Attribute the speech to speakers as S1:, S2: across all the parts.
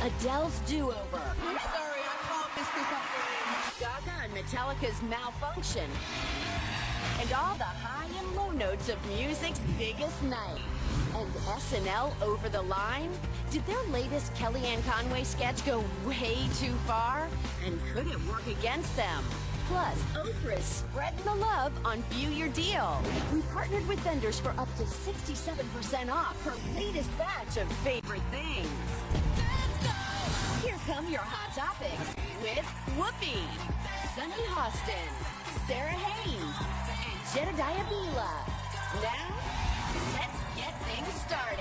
S1: Adele's Do-Over.
S2: I'm sorry, I can't mess this up for you.
S1: Gaga and Metallica's Malfunction. And all the high and low notes of music's biggest night. And SNL Over the Line? Did their latest Kellyanne Conway sketch go way too far? And could it work against them? Plus, Oprah's spreading the love on View Your Deal. We partnered with vendors for up to 67% off her latest batch of favorite things. Here come your hot topics with Whoopi, Sunny Hostin, Sarah Haynes, and Jedediah Bila. Now, let's get things started.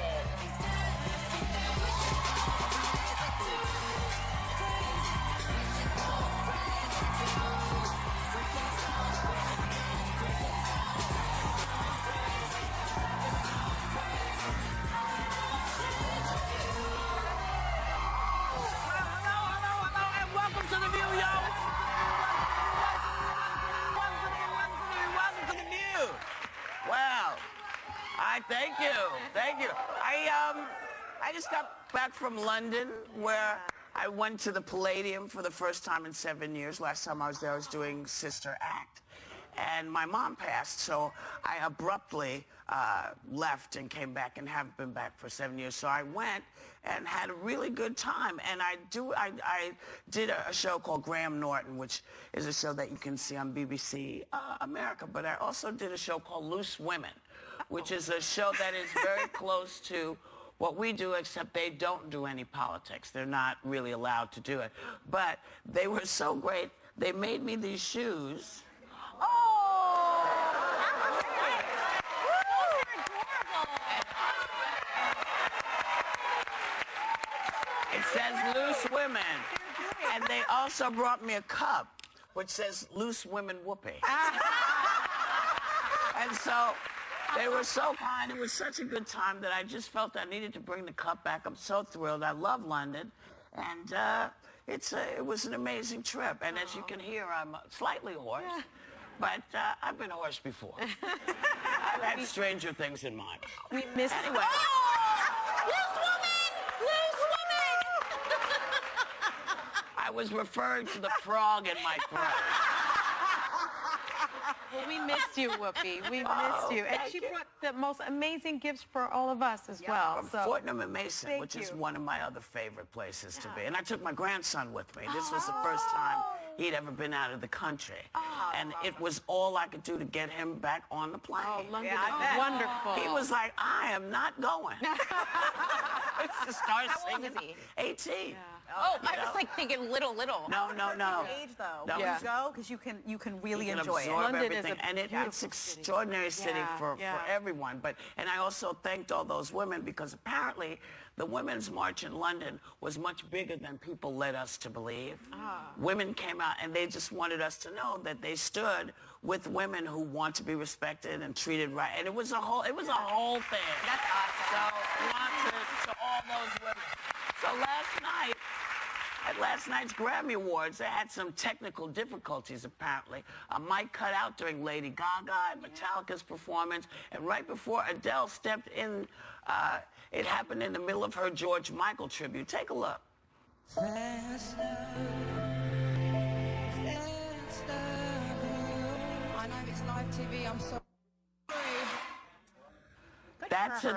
S3: Thank you. Thank you. I just got back from London where I went to the Palladium for the first time in 7 years. Last time I was there, I was doing Sister Act. And my mom passed, so I abruptly left and came back and haven't been back for 7 years. So I went and had a really good time. And I did a show called Graham Norton, which is a show that you can see on BBC America. But I also did a show called Loose Women, which is a show that is very close to what we do, except they don't do any politics. They're not really allowed to do it. But they were so great. They made me these shoes.
S4: Oh!
S3: It says Loose Women. And they also brought me a cup, which says Loose Women Whoopi. And so they were so kind. It was such a good time that I just felt I needed to bring the cup back. I'm so thrilled. I love London. And it was an amazing trip. And as you can hear, I'm slightly hoarse. Yeah. But I've been hoarse before. I've had stranger things in mind.
S4: We missed
S3: anyway.
S4: Oh! Loose woman! Loose woman!
S3: I was referring to the frog in my throat.
S4: Well, we missed you, Whoopi. We missed you. And she brought the most amazing gifts for all of us as well.
S3: From Fortnum and Mason, which is one of my other favorite places to be. And I took my grandson with me. This was the first time he'd ever been out of the country. And it was all I could do to get him back on the plane.
S4: Oh, London is wonderful.
S3: He was like, I am not going.
S4: How old is he?
S3: 18. Yeah.
S5: Oh, I was like thinking little.
S3: No.
S2: Age though.
S3: No.
S2: When you go, because you can really enjoy it.
S3: London
S4: everything.
S3: And it's extraordinary city for everyone. And I also thanked all those women because apparently the Women's March in London was much bigger than people led us to believe. Women came out and they just wanted us to know that they stood with women who want to be respected and treated right. And it was a whole thing.
S5: That's awesome.
S3: So lots to all those women. So at last night's Grammy Awards, they had some technical difficulties, apparently. A mic cut out during Lady Gaga and Metallica's performance. And right before Adele stepped in, it happened in the middle of her George Michael tribute. Take a look.
S2: On know it's live TV, I'm sorry.
S3: That's a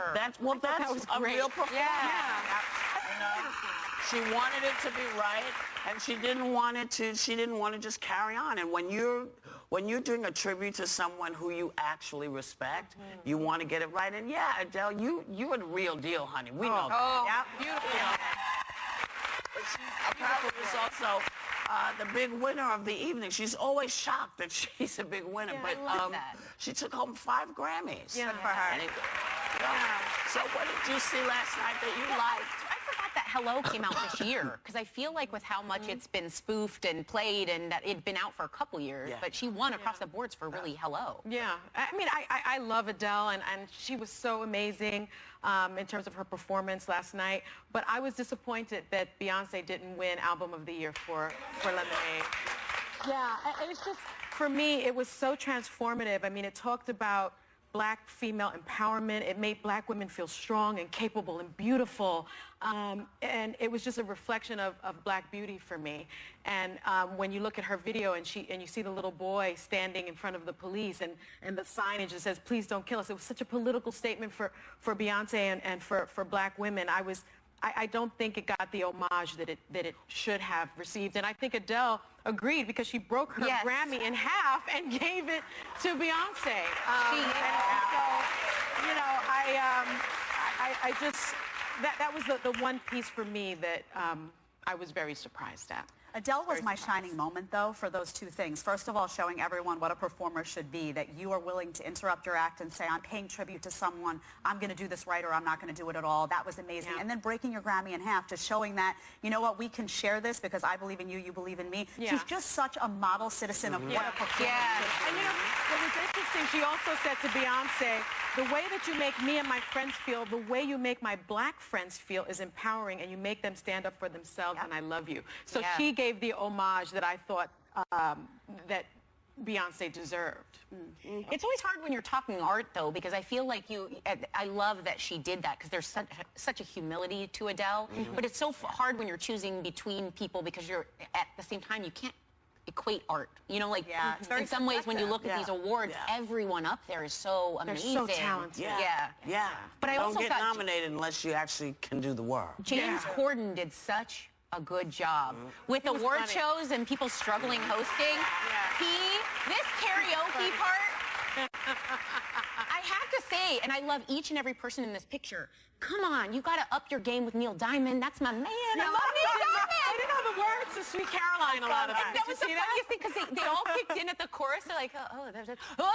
S3: real performance.
S4: Yeah.
S3: You know, she wanted it to be right, and she didn't want to just carry on. And when you're doing a tribute to someone who you actually respect, you want to get it right. And yeah, Adele, you're the real deal, honey. We know that.
S5: Oh, yeah, beautiful.
S3: But she apparently was also the big winner of the evening. She's always shocked that she's a big winner, but
S5: I love that.
S3: she took home 5 Grammys.
S4: Yeah.
S5: Good for her.
S3: So what did you see last night that you liked?
S5: I forgot that Hello came out this year because I feel like with how much it's been spoofed and played and that it'd been out for a couple years, but she won across the boards for really Hello.
S4: Yeah, I mean, I love Adele, and she was so amazing in terms of her performance last night, but I was disappointed that Beyonce didn't win Album of the Year for Lemonade. Yeah, and it's just, for me, it was so transformative. I mean, it talked about black female empowerment. It made black women feel strong and capable and beautiful. And it was just a reflection of black beauty for me. And when you look at her video and you see the little boy standing in front of the police and the signage that says, "Please don't kill us," it was such a political statement for Beyonce and for black women. I don't think it got the homage that it should have received. And I think Adele agreed because she broke her Grammy in half and gave it to Beyonce. I just, that was the one piece for me that I was very surprised at.
S6: Adele was my shining moment, though, for those two things. First of all, showing everyone what a performer should be, that you are willing to interrupt your act and say, I'm paying tribute to someone, I'm going to do this right or I'm not going to do it at all. That was amazing. Yeah. And then breaking your Grammy in half, just showing that, you know what, we can share this because I believe in you, you believe in me. Yeah. She's just such a model citizen of what a performer should be.
S4: And you know, what was interesting, she also said to Beyonce, the way that you make me and my friends feel, the way you make my black friends feel is empowering, and you make them stand up for themselves, and I love you. So she gave the homage that I thought that Beyonce deserved.
S5: It's always hard when you're talking art, though, because I feel like I love that she did that because there's such a humility to Adele, but it's so hard when you're choosing between people because you're, at the same time, you can't equate art. You know, like in some ways when you look at these awards, everyone up there is so amazing.
S4: They're so talented.
S3: Yeah.
S5: But I also
S3: don't get nominated unless you actually can do the work.
S5: James Corden did such a good job with award shows and people struggling hosting. This karaoke part, I have to say, and I love each and every person in this picture. Come on, you got to up your game with Neil Diamond. That's my man. I love Neil Diamond.
S4: I didn't know the words to Sweet Caroline a lot of
S5: that. That was the funniest thing because they all kicked in at the chorus. They're like, oh,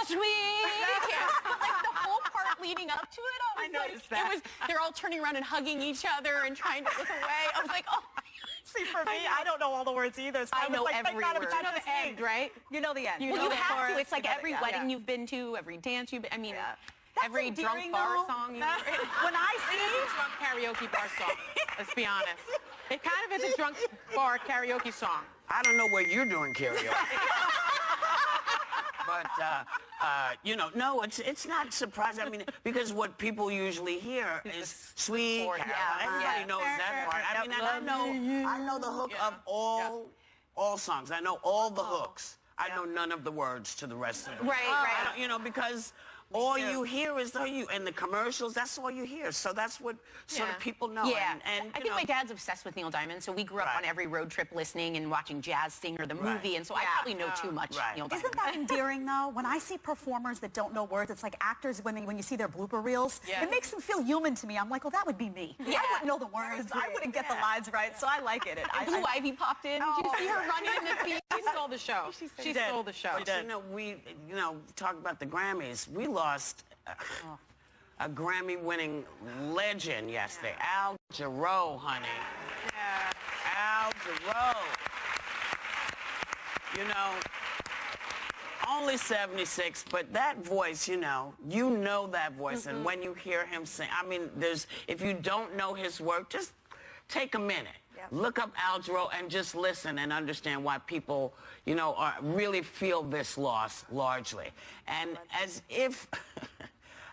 S5: sweet. Like the whole part leading up to it, I noticed that. They're all turning around and hugging each other and trying to look away. I was like, oh.
S6: See, for me, I don't know all the words either. So
S5: I know
S6: like,
S5: every word.
S4: You know the end, right?
S6: You know the end.
S5: Well, you have to. It's like every wedding you've been to, every dance you've been, I mean, every drunk bar song you've been.
S6: When I see
S4: a drunk karaoke bar song, let's be honest. It kind of is a drunk bar karaoke song.
S3: I don't know where you're doing karaoke. But, you know, no, it's not surprising. I mean, because what people usually hear is Sweet Caroline. Everybody knows that part. I mean, I know the hook of all songs. I know all the hooks. I know none of the words to the rest of them.
S5: Right.
S3: You know, because all you hear is and the commercials, that's all you hear. So that's what sort of people know.
S5: Yeah.
S3: And
S5: I think my dad's obsessed with Neil Diamond, so we grew up on every road trip listening and watching Jazz Singer, the movie, and so I probably know too much Neil Diamond.
S6: Isn't that endearing, though? When I see performers that don't know words, it's like actors when you see their blooper reels, it makes them feel human to me. I'm like, well, that would be me. I wouldn't know the words. I wouldn't get the lines right, so I like it.
S5: Blue Ivy popped in. Did you see her running in the scene?
S4: She stole the show. She stole the show.
S3: But, you know, talk about the Grammys. We lost a Grammy-winning legend yesterday, Al Jarreau, honey. Al Jarreau. You know, only 76, but that voice, you know that voice, and when you hear him sing, I mean, if you don't know his work, just take a minute. Look up Al Jarreau and just listen and understand why people, you know, really feel this loss largely. And as if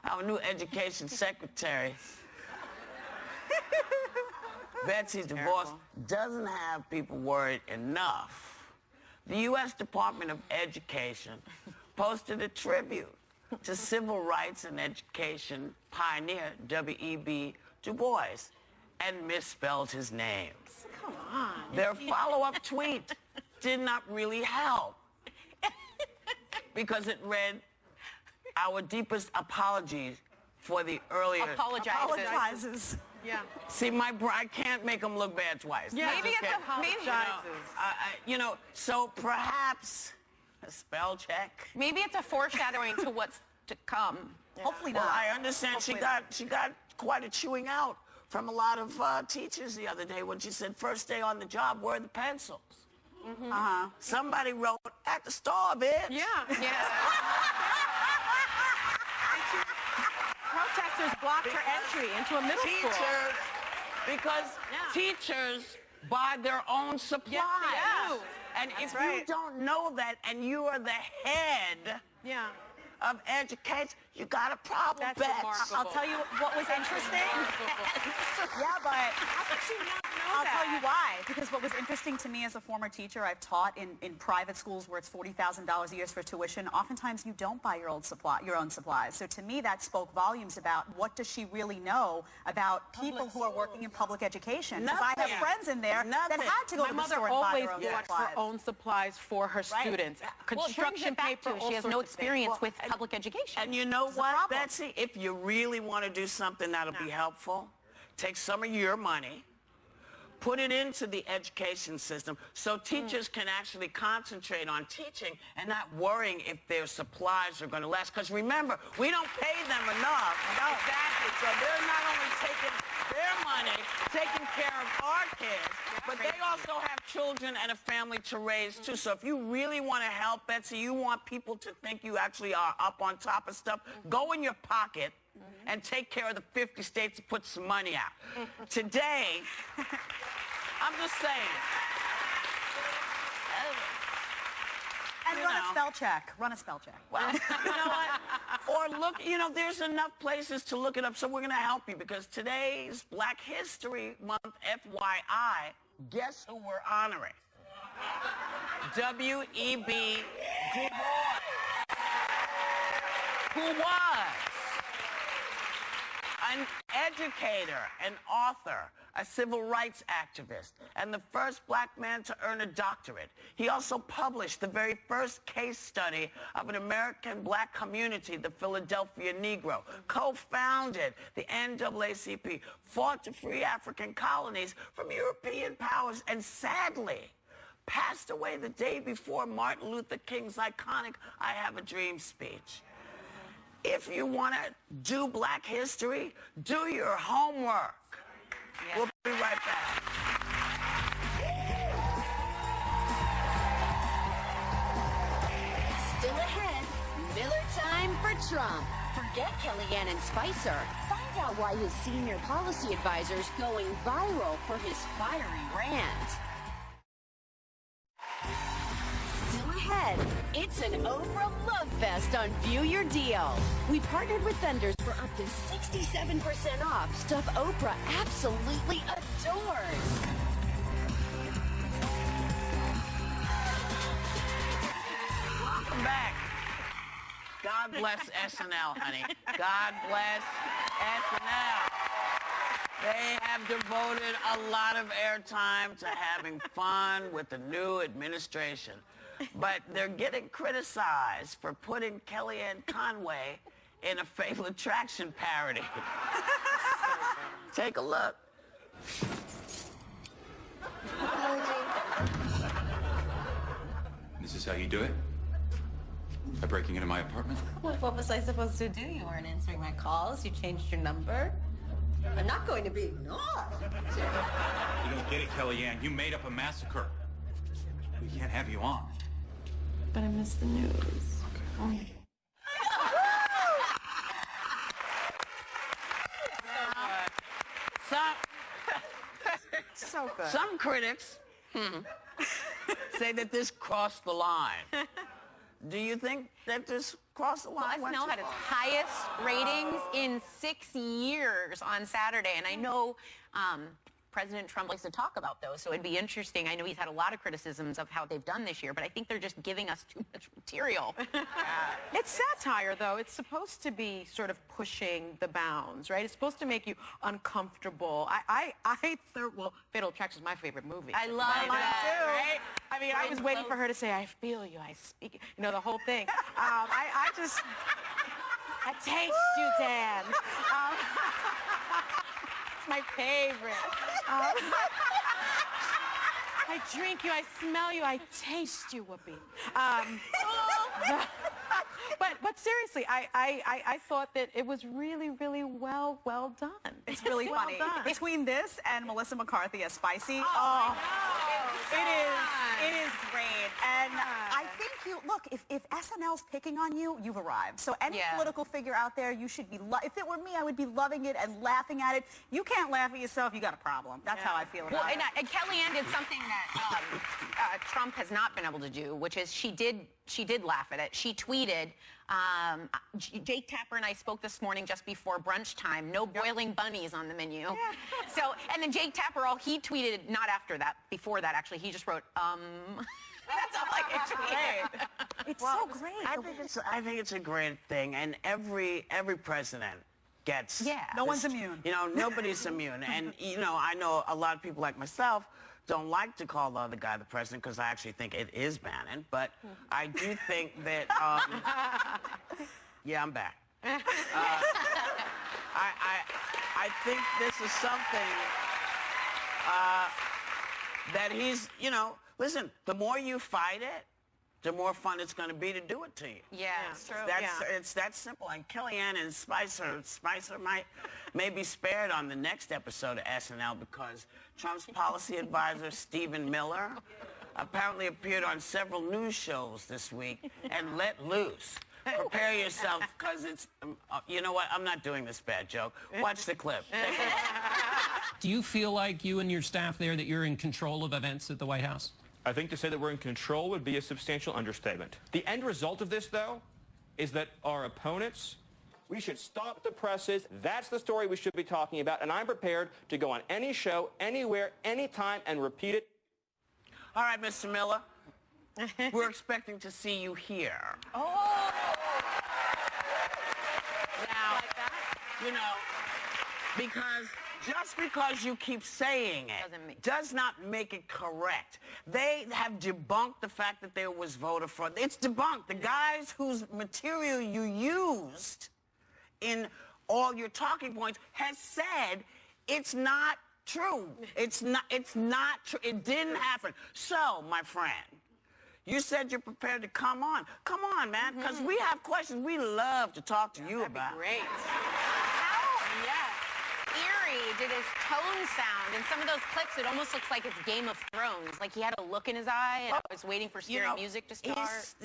S3: our new education secretary, Betsy DeVos, doesn't have people worried enough. The U.S. Department of Education posted a tribute to civil rights and education pioneer W.E.B. Du Bois and misspelled his name.
S4: Come on.
S3: Their follow-up tweet did not really help because it read, our deepest apologies for the earlier...
S5: Apologizes.
S4: Yeah.
S3: See, I can't make them look bad twice.
S4: Yeah.
S5: Maybe it's
S3: you know, so perhaps a spell check.
S5: Maybe it's a foreshadowing to what's to come.
S6: Hopefully not.
S3: Well, I understand she got quite a chewing out from a lot of teachers the other day when she said, first day on the job, where are the pencils? Somebody wrote, at the store, bitch.
S4: Yeah. Protesters blocked her entry into a middle school.
S3: Because teachers buy their own supplies.
S4: Yes, they do.
S3: And if you don't know that and you are the head of education, you got a problem,
S4: That's
S3: Bets.
S4: remarkable.
S6: I'll tell you what was interesting. Yeah, but
S4: How could she not know
S6: I'll
S4: that?
S6: tell you why. Because what was interesting to me as a former teacher, I've taught in private schools where it's $40,000 a year for tuition. Oftentimes you don't buy your own supplies. So to me, that spoke volumes about what does she really know about people who are working in public education. Because I have
S3: Nothing.
S6: friends in there that
S3: Nothing.
S6: had to go
S4: My
S6: to the
S4: mother
S6: store and buy
S4: always
S6: their own
S4: bought
S6: supplies.
S4: her own supplies for her students.
S5: Well, it brings
S4: Construction
S5: it back
S4: paper,
S5: to
S4: all
S5: she has
S4: sorts
S5: no
S4: of things.
S5: experience with public education.
S3: And you know
S6: It's a
S3: what,
S6: problem.
S3: Betsy? If you really want to do something that'll be helpful, take some of your money, put it into the education system so teachers can actually concentrate on teaching and not worrying if their supplies are going to last. Because remember, we don't pay them enough. No. Exactly. So they're not only taking their money, taking care of our kids, but they also have children and a family to raise too. So if you really want to help, Betsy, you want people to think you actually are up on top of stuff, go in your pocket and take care of the 50 states to put some money out. Today, I'm just saying.
S6: And run a spell check. Run a spell check.
S3: Well, you know what? Or look, you know, there's enough places to look it up, so we're going to help you because today's Black History Month, FYI, guess who we're honoring? W.E.B. Du Bois, who was an educator, an author, a civil rights activist, and the first black man to earn a doctorate. He also published the very first case study of an American black community, the Philadelphia Negro, co-founded the NAACP, fought to free African colonies from European powers, and sadly passed away the day before Martin Luther King's iconic I Have a Dream speech. If you want to do black history, do your homework. Yeah. We'll be right back.
S1: Still ahead, Miller time for Trump. Forget Kellyanne and Spicer. Find out why his senior policy advisor's going viral for his fiery rant. Still ahead, it's an Oprah Love Fest on View Your Deal. We partnered with vendors for up to 67% off stuff Oprah absolutely adores.
S3: Welcome back. God bless SNL, honey. God bless SNL. They have devoted a lot of airtime to having fun with the new administration. But they're getting criticized for putting Kellyanne Conway in a Fatal Attraction parody. Take a look.
S7: This is how you do it? By breaking into my apartment?
S8: What was I supposed to do? You weren't answering my calls. You changed your number. I'm not going to be ignored.
S7: You don't get it, Kellyanne. You made up a massacre. We can't have you on.
S8: But I missed the news.
S4: So good.
S3: Some critics say that this crossed the line. Do you think that this crossed the line?
S5: Well, SNL had its highest ratings in 6 years on Saturday, and I know President Trump likes to talk about those, so it'd be interesting. I know he's had a lot of criticisms of how they've done this year, but I think they're just giving us too much material.
S4: It's satire, though. It's supposed to be sort of pushing the bounds, right? It's supposed to make you uncomfortable. Well, Fatal Attraction is my favorite movie.
S5: I love
S4: Mine
S5: that.
S4: too, right? I mean, I was waiting for her to say, I feel you, I speak, you know, the whole thing. I taste you, Dan. It's my favorite. I drink you, I smell you, I taste you, Whoopi. But seriously, I thought that it was really, really well done.
S6: It's really
S4: Well
S6: funny.
S4: done.
S6: Between this and Melissa McCarthy as Spicy, it is great. And I think look, if SNL's picking on you, you've arrived. So any political figure out there, you should be, if it were me, I would be loving it and laughing at it. You can't laugh at yourself, you got a problem. That's how I feel about it.
S5: And Kellyanne did something that Trump has not been able to do, which is she did laugh at it. She tweeted, Jake Tapper and I spoke this morning just before brunch time. No boiling bunnies on the menu. Yeah. So, and then Jake Tapper, he tweeted, not after that, before that actually, he just wrote, That's all I can tweet.
S6: It's so great.
S3: I think it's a great thing, and every president gets.
S5: Yeah.
S6: No one's immune.
S3: You know, nobody's immune, and you know, I know a lot of people like myself don't like to call the other guy the president because I actually think it is Bannon, but I do think that. Yeah, I'm back. I think this is something that he's, you know, listen, the more you fight it, the more fun it's going to be to do it to you.
S5: Yeah, it's true.
S3: It's that simple. And Kellyanne and Spicer may be spared on the next episode of SNL because Trump's policy advisor, Stephen Miller, apparently appeared on several news shows this week and let loose. Prepare yourself, because it's, you know what, I'm not doing this bad joke. Watch the clip.
S9: Do you feel like you and your staff there that you're in control of events at the White House?
S10: I think to say that we're in control would be a substantial understatement. The end result of this, though, is that our opponents, we should stop the presses. That's the story we should be talking about, and I'm prepared to go on any show, anywhere, anytime, and repeat it.
S3: All right, Mr. Miller. We're expecting to see you here.
S5: Oh!
S3: Now, you know, because just because you keep saying it does not make it correct. They have debunked the fact that there was voter fraud. It's debunked. The guys whose material you used in all your talking points has said it's not true. It's not true. It didn't happen. So, my friend, you said you're prepared to come on. Come on, man, because we have questions we love to talk to you about.
S5: Great. Eerie did his tone sound? In some of those clips, it almost looks like it's Game of Thrones. Like he had a look in his eye and I was waiting for scary music to start.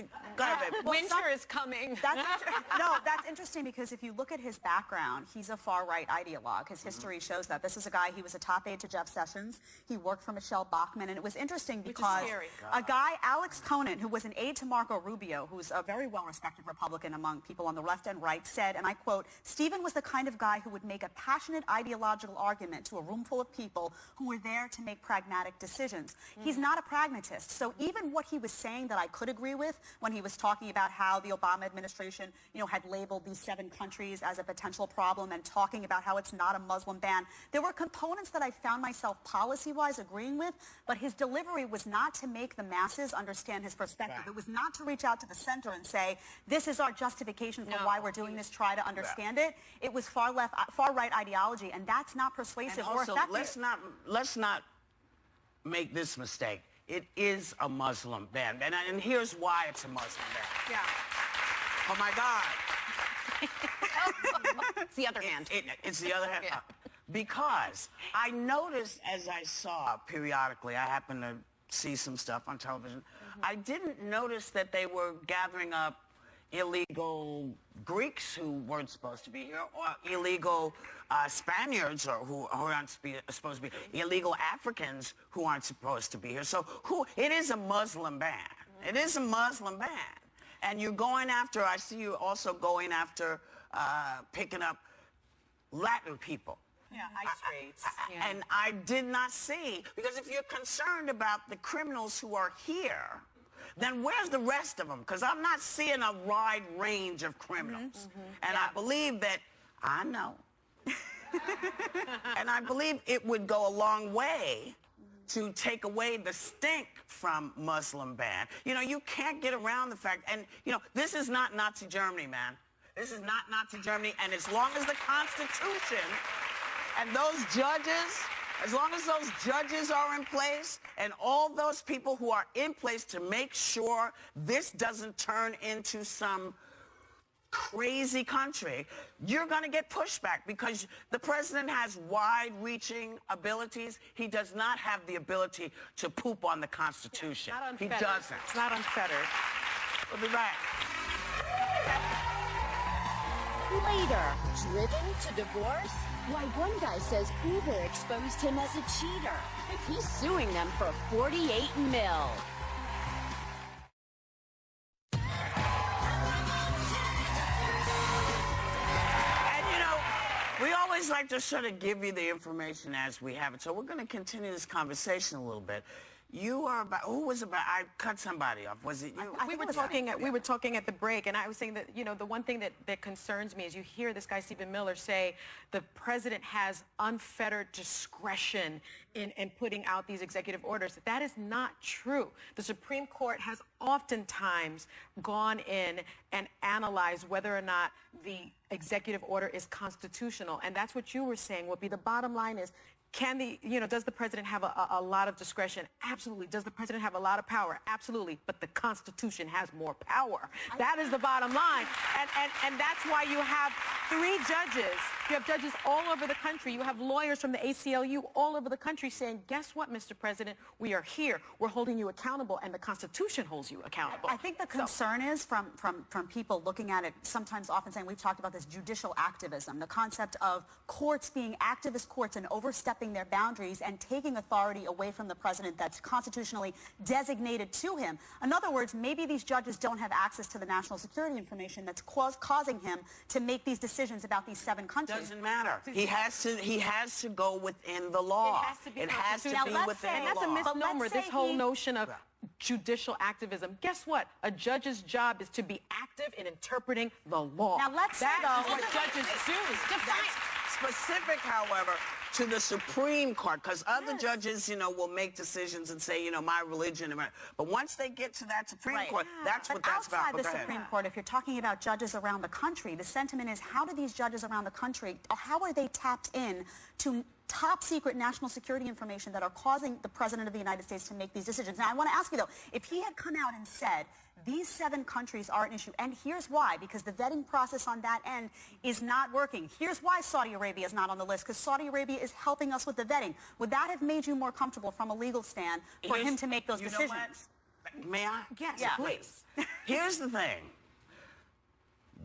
S4: Winter is coming.
S6: That's interesting because if you look at his background, he's a far-right ideologue. His history shows that. This is a guy, he was a top aide to Jeff Sessions. He worked for Michelle Bachmann, and it was interesting because a guy, Alex Conant, who was an aide to Marco Rubio, who's a very well-respected Republican among people on the left and right, said, and I quote, "Stephen was the kind of guy who would make a passionate ideological argument to a room full of people who were there to make pragmatic decisions." He's not a pragmatist. So even what he was saying that I could agree with when he was talking about how the Obama administration, you know, had labeled these 7 countries as a potential problem and talking about how it's not a Muslim ban, there were components that I found myself policy-wise agreeing with, but his delivery was not to make the masses understand his perspective. It was not to reach out to the center and say, this is our justification for why we're doing this, try to understand it. It was far-right ideology, and that's not persuasive or effective.
S3: Let's not make this mistake. It is a Muslim ban, and here's why it's a Muslim ban. Oh my God.
S5: It's the other hand.
S3: It's the other hand. Because I noticed as I saw periodically, I happened to see some stuff on television, I didn't notice that they were gathering up illegal Greeks who weren't supposed to be here, or illegal Spaniards who aren't supposed to be, illegal Africans who aren't supposed to be here. So it is a Muslim ban. It is a Muslim ban. And you're going after, I see you also going after picking up Latin people.
S6: ICE raids.
S3: And I did not see, because if you're concerned about the criminals who are here, then where's the rest of them? Because I'm not seeing a wide range of criminals. And I believe that, I know, and I believe it would go a long way to take away the stink from Muslim ban. You know, you can't get around the fact, and you know, this is not Nazi Germany, man. This is not Nazi Germany, and as long as the Constitution and those judges, as long as those judges are in place and all those people who are in place to make sure this doesn't turn into some crazy country, you're going to get pushback because the president has wide-reaching abilities. He does not have the ability to poop on the Constitution. He doesn't.
S4: It's not unfettered.
S3: We'll be back.
S1: Later, driven to divorce? Why, one guy says Uber exposed him as a cheater. He's suing them for $48 million.
S3: always like to sort of give you the information as we have it. So we're going to continue this conversation a little bit. You are about, who was about, I cut somebody off. Was it you?
S4: We were talking at the break, and I was saying that, you know, the one thing that concerns me is you hear this guy, Stephen Miller, say the president has unfettered discretion in putting out these executive orders. That is not true. The Supreme Court has oftentimes gone in and analyzed whether or not the executive order is constitutional, and that's what you were saying. What the bottom line is, does the president have a lot of discretion? Absolutely. Does the president have a lot of power? Absolutely. But the Constitution has more power. That is the bottom line. And that's why you have 3 judges. You have judges all over the country. You have lawyers from the ACLU all over the country saying, guess what, Mr. President? We are here. We're holding you accountable, and the Constitution holds you accountable.
S6: I think the concern is from people looking at it, sometimes often saying, we've talked about this judicial activism, the concept of courts being activist courts and overstepping their boundaries and taking authority away from the president that's constitutionally designated to him. In other words, maybe these judges don't have access to the national security information that's causing him to make these decisions about these 7 countries.
S3: Doesn't matter. He has to go within the law. It has to be within
S4: and
S3: the
S4: that's
S3: law.
S4: a misnomer, this whole notion of judicial activism. Guess what? A judge's job is to be active in interpreting the law.
S6: Now let's say,
S4: that is what judges do.
S3: That's specific, however, to the Supreme Court, because other judges, will make decisions and say, my religion. But once they get to that Supreme Court, that's what that's about.
S6: Outside the Supreme Court, if you're talking about judges around the country, the sentiment is, how do these judges around the country, how are they tapped in to top secret national security information that are causing the President of the United States to make these decisions? Now, I want to ask you, though, if he had come out and said, these 7 countries are an issue, and here's why, because the vetting process on that end is not working. Here's why Saudi Arabia is not on the list, because Saudi Arabia is helping us with the vetting. Would that have made you more comfortable from a legal stand for him to make those decisions?
S3: May I?
S6: Yes,
S3: please. Here's the thing.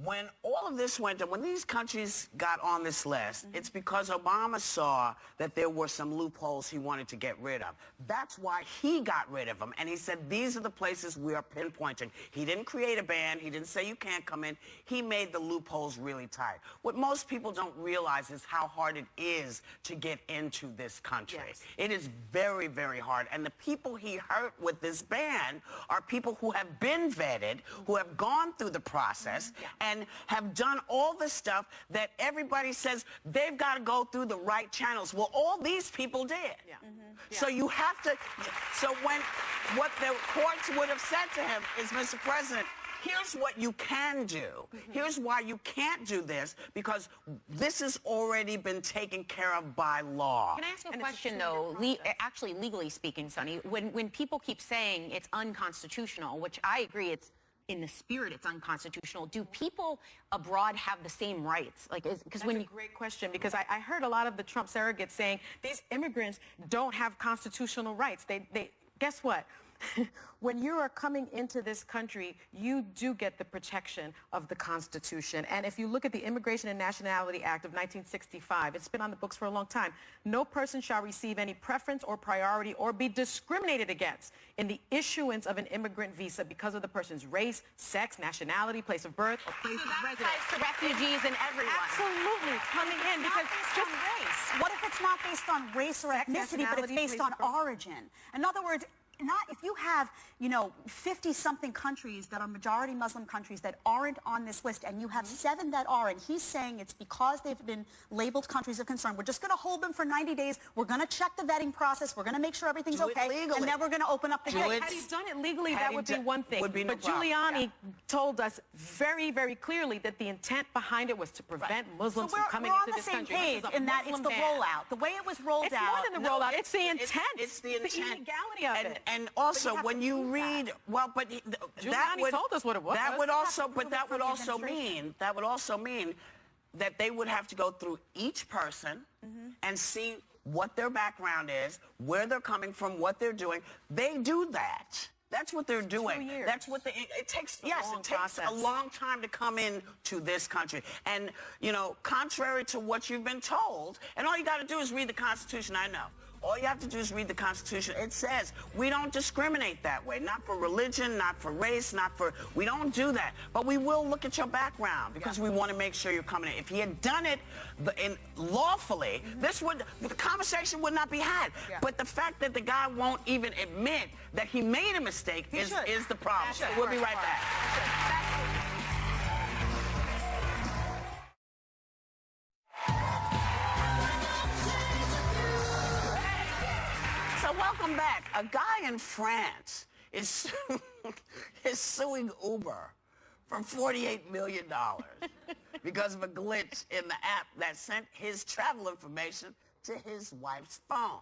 S3: When all of this went on, when these countries got on this list, it's because Obama saw that there were some loopholes he wanted to get rid of. That's why he got rid of them. And he said, these are the places we are pinpointing. He didn't create a ban. He didn't say you can't come in. He made the loopholes really tight. What most people don't realize is how hard it is to get into this country.
S4: Yes.
S3: It is very, very hard. And the people he hurt with this ban are people who have been vetted, who have gone through the process, and have done all the stuff that everybody says they've got to go through the right channels. Well, all these people did. So you have to, what the courts would have said to him is, Mr. President, here's what you can do. Here's why you can't do this, because this has already been taken care of by law.
S5: Can I ask you a question, though? Actually, legally speaking, Sonny, when people keep saying it's unconstitutional, which I agree, it's in the spirit it's unconstitutional, do people abroad have the same rights?
S4: That's a great question, because I heard a lot of the Trump surrogates saying these immigrants don't have constitutional rights. They guess what? When you are coming into this country, you do get the protection of the Constitution. And if you look at the Immigration and Nationality Act of 1965, it's been on the books for a long time. No person shall receive any preference or priority or be discriminated against in the issuance of an immigrant visa because of the person's race, sex, nationality, place of birth, or place of residence.
S5: To refugees and everyone.
S4: Absolutely, coming in because
S6: just race. What if it's not based on race or ethnicity, but it's based on origin? In other words, if you have, 50-something countries that are majority Muslim countries that aren't on this list, and you have 7 that are, and he's saying it's because they've been labeled countries of concern, we're just going to hold them for 90 days, we're going to check the vetting process, we're going to make sure everything's okay, and then we're going to open up the gate.
S4: Had he done it legally, that would be one thing.
S3: But
S4: Giuliani told us very, very clearly that the intent behind it was to prevent Muslims from coming into this country.
S6: We're on the same page in that it's the rollout. The way it was rolled out.
S4: It's more than the rollout. It's the intent.
S3: It's the intent.
S4: It's the illegality of it.
S3: And also, when you read, that would
S4: told us what it was.
S3: That would also mean that they would have to go through each person and see what their background is, where they're coming from, what they're doing. They do that. That's what they're doing.
S4: 2 years.
S3: That's what it takes. Yes, it takes a long time to come into this country. And contrary to what you've been told, and all you got to do is read the Constitution. I know. All you have to do is read the Constitution. It says we don't discriminate that way. Not for religion, not for race, we don't do that. But we will look at your background because we want to make sure you're coming in. If he had done it lawfully, the conversation would not be had. Yeah. But the fact that the guy won't even admit that he made a mistake is the problem. We'll be right back. So welcome back. A guy in France is suing Uber for $48 million because of a glitch in the app that sent his travel information to his wife's phone.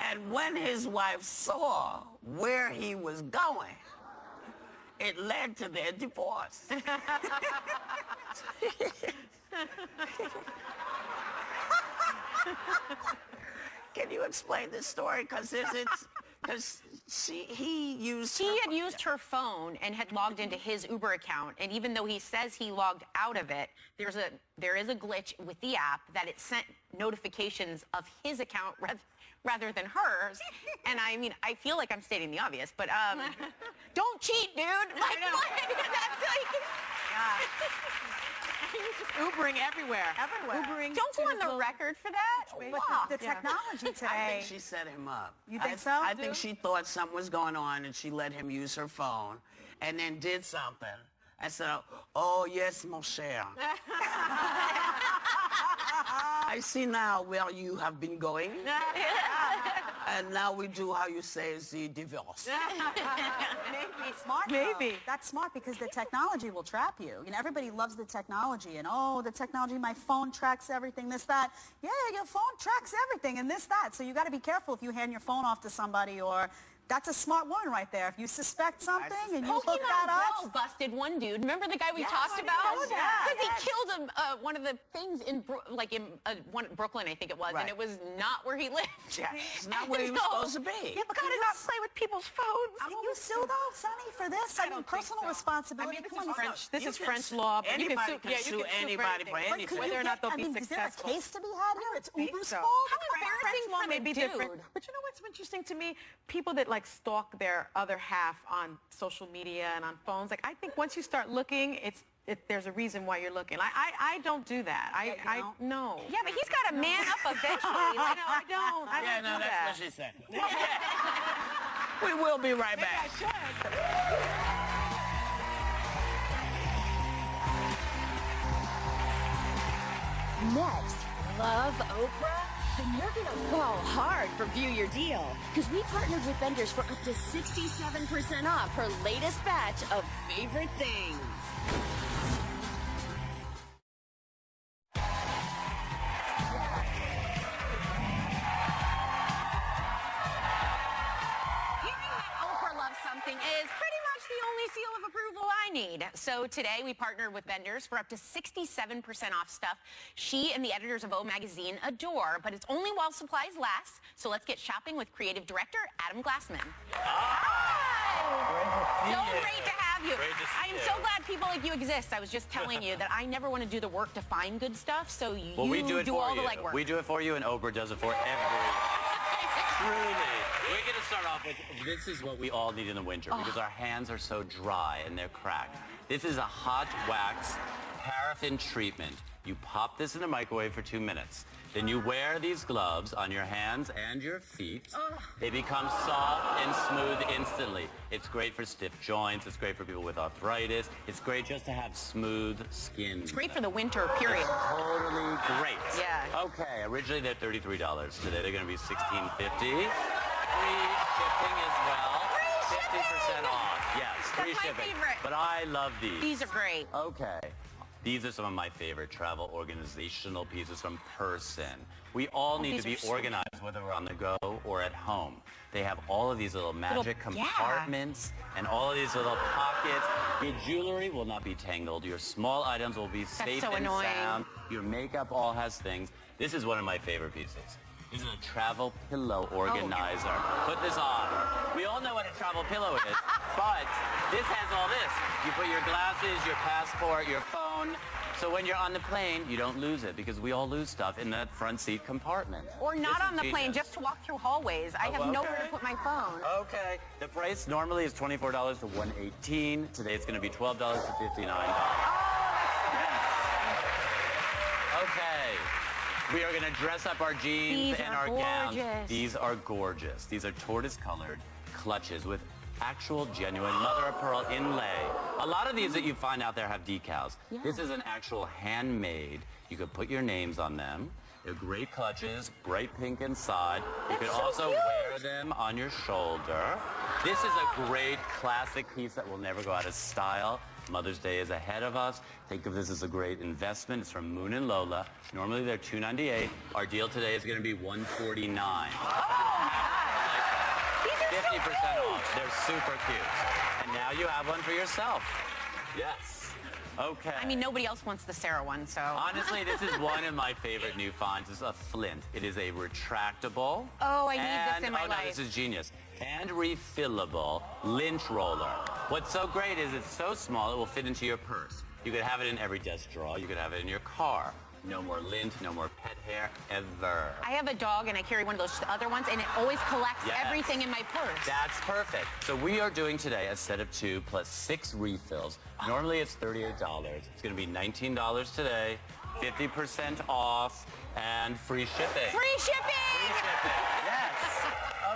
S3: And when his wife saw where he was going, it led to their divorce. Can you explain this story? Because he
S5: had used her phone and had logged into his Uber account, and even though he says he logged out of it, there is a glitch with the app that it sent notifications of his account rather than hers. And I mean, I feel like I'm stating the obvious, but don't cheat, dude. Like,
S4: He was just Ubering everywhere. Ubering.
S5: Don't go on the record for that.
S6: But the technology today.
S3: I think she set him up.
S6: You think so?
S3: I think she thought something was going on and she let him use her phone and then did something and said, oh, yes, mon cher. I see now where you have been going. And now we do how you say the divorce.
S6: Maybe. Smart,
S4: Maybe.
S6: though. That's smart because the technology will trap you. You know, everybody loves the technology and, the technology, my phone tracks everything, this, that. Yeah, your phone tracks everything and this, that. So you got to be careful if you hand your phone off to somebody or... That's a smart woman right there. If you suspect something and you look that up.
S5: Busted one dude. Remember the guy we talked about? Because he killed one of the things in Brooklyn, I think it was, and it was not where he lived.
S3: Yeah, it's not where he was supposed to be.
S5: Yeah, but gotta not play with people's phones.
S6: Can you sue though, Sonny, for this? I mean, personal responsibility.
S4: I mean, this is French law. But you
S3: anybody can sue anybody for anything.
S4: Whether or not they'll be successful.
S6: Is there a case to be had here? It's Uber's fault.
S5: How embarrassing
S4: law
S5: for
S4: may
S5: the
S4: be
S5: dude.
S4: different. But you know what's interesting to me? People that stalk their other half on social media and on phones. Like, I think once you start looking, there's a reason why you're looking. I don't do that. No.
S5: Yeah, but he's got to man up eventually.
S4: I don't do
S3: that's
S4: that.
S3: what she said. We will be right back.
S1: Next, love Oprah? Then you're gonna fall hard for View Your Deal, because we partnered with vendors for up to 67% off her latest batch of favorite things.
S5: Hearing that Oprah loves something is pretty much the only seal of approval I need. So today we partnered with vendors for up to 67% off stuff she and the editors of O Magazine adore, but it's only while supplies last. So let's get shopping with creative director Adam Glassman. Hi! So great to have you. I am so glad people like you exist. I was just telling you that I never want to do the work to find good stuff, so you do all the legwork.
S11: We do it for you, and Oprah does it for everyone. Truly. We're going to start off with, this is what we all need in the winter because our hands are so dry and they're cracked. This is a hot wax paraffin treatment. You pop this in the microwave for 2 minutes. Then you wear these gloves on your hands and your feet. They become soft and smooth instantly. It's great for stiff joints. It's great for people with arthritis. It's great just to have smooth skin.
S5: It's great for the winter, period.
S11: It's totally great.
S5: Yeah.
S11: Okay, originally they're $33. Today they're going to be $16.50. Free shipping as well. 50% off. Yes, free
S5: That's my
S11: shipping.
S5: favorite.
S11: But I love these.
S5: These are great.
S11: Okay. These are some of my favorite travel organizational pieces from Person. We all need to be organized, whether we're on the go or at home. They have all of these little magic compartments and all of these little pockets. Your jewelry will not be tangled. Your small items will be safe and sound. Your makeup all has things. This is one of my favorite pieces. This is a travel pillow organizer. Put this on. We all know what a travel pillow is, but this has all this. You put your glasses, your passport, your phone, So when you're on the plane, you don't lose it because we all lose stuff in that front seat compartment.
S5: Or not
S11: This is
S5: on the plane,
S11: genius.
S5: just to walk through hallways. I have nowhere to put my phone.
S11: Okay. The price normally is $24 to $118. Today it's going to be $12 to $59. Okay. We are going to dress up our jeans
S5: These
S11: and
S5: are
S11: our gowns.
S5: gorgeous.
S11: These are gorgeous. These are tortoise-colored clutches with actual genuine mother-of-pearl inlay. A lot of these that you find out there have decals.
S5: Yeah.
S11: This is an actual handmade. You could put your names on them. They're great clutches, bright pink inside. You could also wear them on your shoulder. This is a great classic piece that will never go out of style. Mother's Day is ahead of us. Think of this as a great investment. It's from Moon and Lola. Normally they're $298. Our deal today is going to be $149.
S5: These are
S11: 50%
S5: so cute.
S11: off. They're super cute. And now you have one for yourself. Yes. Okay.
S5: I mean, nobody else wants the Sarah one, so.
S11: Honestly, this is one of my favorite new finds. It's a Flint. It is a retractable.
S5: Oh, I need this in my
S11: no,
S5: life.
S11: this is genius. And refillable lynch roller. What's so great is it's so small it will fit into your purse. You could have it in every desk drawer. You could have it in your car. No more lint, no more pet hair, ever.
S5: I have a dog and I carry one of those other ones and it always collects
S11: Yes.
S5: everything in my purse.
S11: That's perfect. So we are doing today a set of 2 plus 6 refills. Normally it's $38. It's going to be $19 today, 50% off, and free shipping.
S5: Free shipping!
S11: Free shipping. Yes.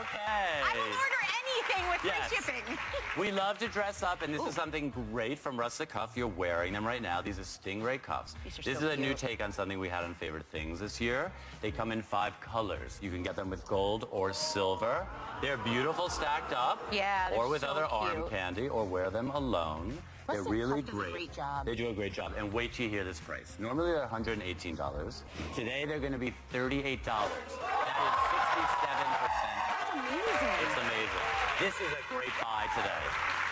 S11: Okay.
S5: I will order anything with
S11: Yes.
S5: free shipping.
S11: We love to dress up, and this is something great from Rustic Cuff. You're wearing them right now. These are Stingray cuffs.
S5: These are
S11: This
S5: so
S11: is a new
S5: cute.
S11: take on something we had on Favorite Things this year. They come in 5 colors. You can get them with gold or silver. They're beautiful stacked up.
S5: Yeah, they're
S11: or with
S5: so
S11: other arm
S5: cute.
S11: candy, or wear them alone.
S5: Rustic
S11: They're really
S5: Cuff does a great job.
S11: They do a great job. And wait till you hear this price. Normally they're $118. Today they're going to be $38. That is 67%.
S5: Amazing.
S11: It's amazing. This is a great buy today.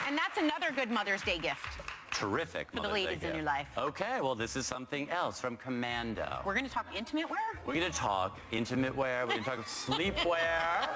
S5: And that's another good Mother's Day gift.
S11: Terrific.
S5: For the
S11: Mother's Day
S5: ladies in
S11: gift.
S5: your life.
S11: Okay, well, this is something else from Commando.
S5: We're going to talk intimate wear?
S11: We're going to talk intimate wear. We're going to talk sleepwear.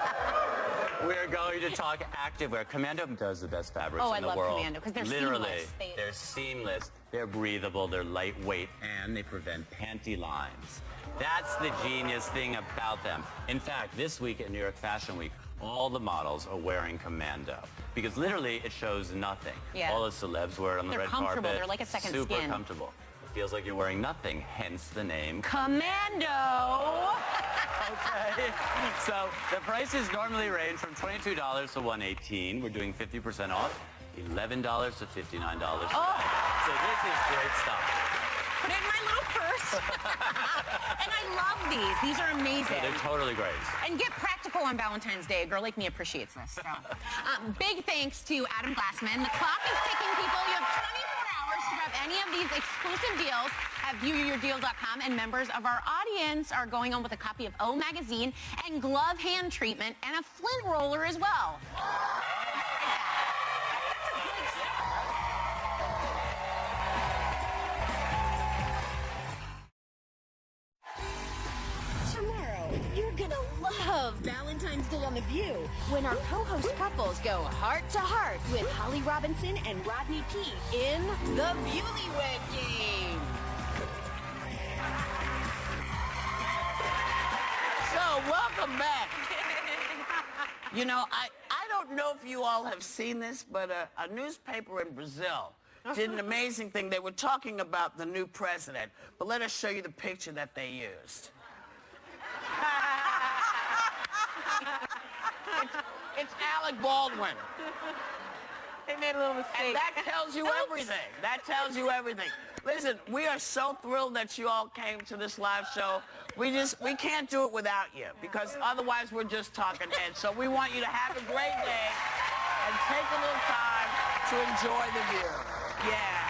S11: We're going to talk activewear. Commando does the best fabrics
S5: Oh,
S11: in
S5: I
S11: the
S5: love
S11: world.
S5: Commando, 'cause they're
S11: Literally,
S5: seamless.
S11: they're seamless. They're breathable. They're lightweight, and they prevent panty lines. That's the genius thing about them. In fact, this week at New York Fashion Week, all the models are wearing Commando because literally it shows nothing.
S5: Yeah.
S11: All the celebs wear it on the
S5: They're
S11: red
S5: comfortable.
S11: carpet.
S5: They're like a second
S11: Super
S5: skin.
S11: comfortable. It feels like you're wearing nothing, hence the name.
S5: Commando!
S11: Okay. So the prices normally range from $22 to $118. We're doing 50% off, $11 to $59.
S5: Oh.
S11: So this is great stuff.
S5: Put it in my little purse. And I love these. These are amazing.
S11: They're totally great.
S5: And get practical on Valentine's Day. A girl like me appreciates this. So. Big thanks to Adam Glassman. The clock is ticking, people. You have 24 hours to grab any of these exclusive deals at viewyourdeal.com. And members of our audience are going on with a copy of O Magazine and glove hand treatment and a Flint roller as well.
S1: Tomorrow, you're gonna love Valentine's Day on The View when our co-host couples go heart to heart with Holly Robinson and Rodney P in the Beaulywed Game.
S3: So, welcome back. You know, I don't know if you all have seen this, but a newspaper in Brazil did an amazing thing. They were talking about the new president, but let us show you the picture that they used. It's Alec Baldwin.
S4: They made a little mistake.
S3: And that tells you everything. That tells you everything. Listen, we are so thrilled that you all came to this live show. We can't do it without you because otherwise we're just talking heads. So we want you to have a great day and take a little time to enjoy the view. Yeah.